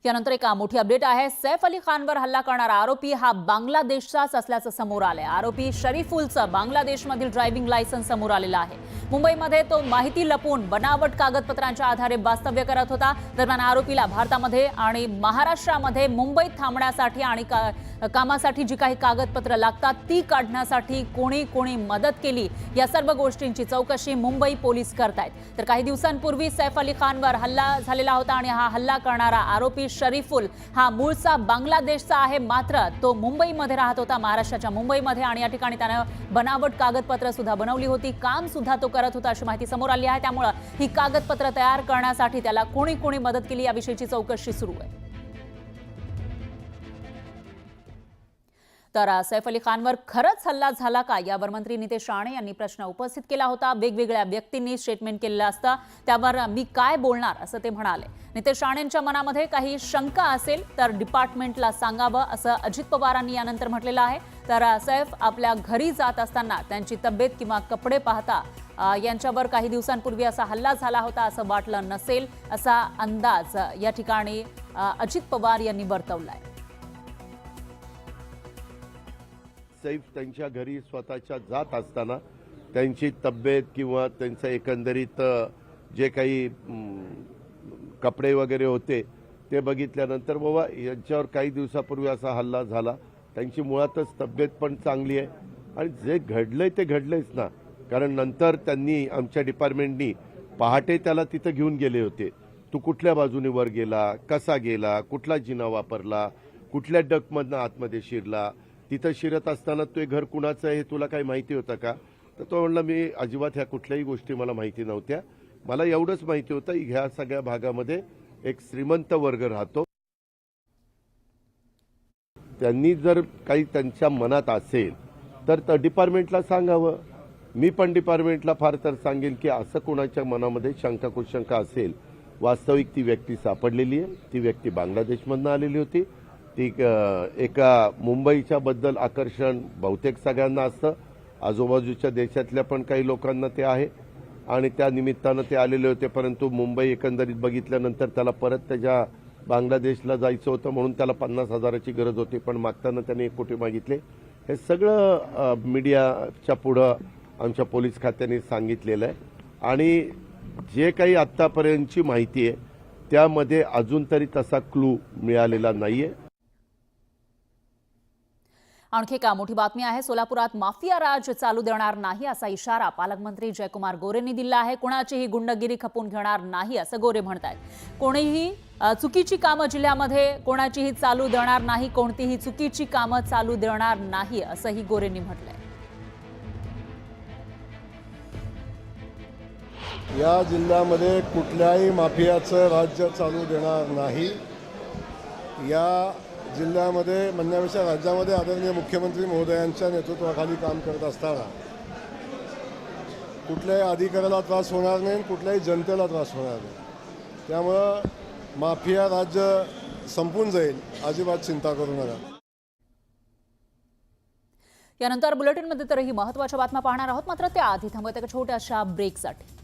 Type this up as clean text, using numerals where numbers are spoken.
यानंतर एक मोठी अपडेट आहे। सैफ अली खानवर हल्ला करणारा आरोपी हा बांगलादेशचाच असल्याचं समोर आलंय। आरोपी शरीफुलचं बांगलादेशमधील ड्रायव्हिंग लायसन्स समोर आलेलं आहे। मुंबईमध्ये तो माहिती लपवून बनावट कागदपत्रांच्या आधारे वास्तव्य करत होता। दरम्यान आरोपीला भारतामध्ये आणि महाराष्ट्रामध्ये मुंबईत थांबण्यासाठी आणि कामासाठी जी काही कागदपत्र लागतात ती काढण्यासाठी कोणी मदत केली या सर्व गोष्टींची चौकशी मुंबई पोलीस करतायत। तर काही दिवसांपूर्वी सैफ अली खानवर हल्ला झालेला होता आणि हा हल्ला करणारा आरोपी शरीफुल हा मूळचा बांगलादेशचा आहे, मात्र तो मुंबईमध्ये राहत होता, महाराष्ट्राच्या मुंबईमध्ये, आणि या ठिकाणी त्याने बनावट कागदपत्र सुद्धा बनवली होती, काम सुद्धा तो करत होता अशी माहिती समोर आली आहे। त्यामुळे ही कागदपत्र तयार करण्यासाठी त्याला कोणी मदत केली याविषयीची चौकशी सुरू आहे। तर सैफ अली खानवर खरंच हल्ला झाला का यावर मंत्री नितेश राणे यांनी प्रश्न उपस्थित केला होता। वेगवेगळ्या व्यक्तींनी स्टेटमेंट केलेलं असतं, त्यावर मी काय बोलणार असं ते म्हणाले। नितेश राणेंच्या मनामध्ये काही शंका असेल तर डिपार्टमेंटला सांगावं असं अजित पवारांनी यानंतर म्हटलेलं आहे। तर सैफ आपल्या घरी जात असताना त्यांची तब्येत किंवा कपडे पाहता यांच्यावर काही दिवसांपूर्वी असा हल्ला झाला होता असं वाटलं नसेल असा अंदाज या ठिकाणी अजित पवार यांनी वर्तवलाय। सैफ त्यांच्या घरी स्वतःच्या जात असताना त्यांची तब्येत किंवा त्यांचं एकंदरीत जे काही कपडे वगैरे होते ते बघितल्यानंतर बाबा यांच्यावर काही दिवसापूर्वी असा हल्ला झाला, त्यांची मुळातच तब्येत पण चांगली आहे आणि जे घडलंय ते घडलंयच ना। कारण नंतर त्यांनी आमच्या डिपार्टमेंटनी पहाटे त्याला तिथं घेऊन गेले होते। तू कुठल्या बाजूने वर गेला, कसा गेला, कुठला जिना वापरला, कुठल्या डकमधनं आतमध्ये शिरला, तिथं शिरत असताना ते घर कुणाचं आहे हे तुला काही माहिती होतं का? तर तो म्हणला मी अजिबात ह्या कुठल्याही गोष्टी मला माहिती नव्हत्या, मला एवढंच माहिती होतं ह्या सगळ्या भागामध्ये एक श्रीमंत वर्ग राहतो। त्यांनी जर काही त्यांच्या मनात असेल तर डिपार्टमेंटला सांगावं। मी पण डिपार्टमेंटला फार तर सांगेल की असं कोणाच्या मनामध्ये शंका कुशंका असेल, वास्तविक ती व्यक्ती सापडलेली आहे, ती व्यक्ती बांगलादेशमधून आलेली होती, ती एका मुंबईच्या बद्दल आकर्षण बहुतेक सगळ्यांना असतं, आजूबाजूच्या देशातल्या पण काही लोकांना ते आहे आणि त्या निमित्तानं ते आलेले होते। परंतु मुंबई एकंदरीत बघितल्यानंतर त्याला परत त्याच्या बांगलादेशला जायचं होतं म्हणून त्याला 50,000ची गरज होती, पण मागताना त्याने 1 कोटी मागितले। हे सगळं मीडियाच्या पुढं आमच्या पोलीस खात्याने सांगितलेलं आहे आणि जे काही आत्तापर्यंतची माहिती आहे त्यामध्ये अजून तरी तसा क्लू मिळालेला नाहीये। आणखी एक मोठी बातमी आहे। सोलापुरात माफिया राज चालू देणार नाही असा इशारा पालकमंत्री जयकुमार गोरेंनी दिला आहे। कोणाचीही गुंडगिरी खपून घेणार नाही असं गोरे म्हणतात। कोणीही चुकीची कामं जिल्ह्यामध्ये कोणाचीही चालू देणार नाही, कोणतीही चुकीची कामं चालू देणार नाही असंही गोरेंनी म्हटलंय। या जिल्ह्यामध्ये कुठल्याही माफियाचं राज्य चालू देणार नाही। या जिल्ह्यामध्ये म्हणण्यापेक्षा राज्यामध्ये आदरणीय मुख्यमंत्री महोदयांच्या नेतृत्वाखाली काम करत असताना कुठल्याही अधिकाऱ्याला त्रास होणार नाही, कुठल्याही जनतेला त्रास होणार नाही। त्यामुळं माफिया राज्य संपून जाईल, अजिबात चिंता करू नका। यानंतर बुलेटिनमध्ये तर ही महत्त्वाच्या बातम्या पाहणार आहोत, मात्र त्याआधी थांबूया एका छोट्याशा ब्रेकसाठी।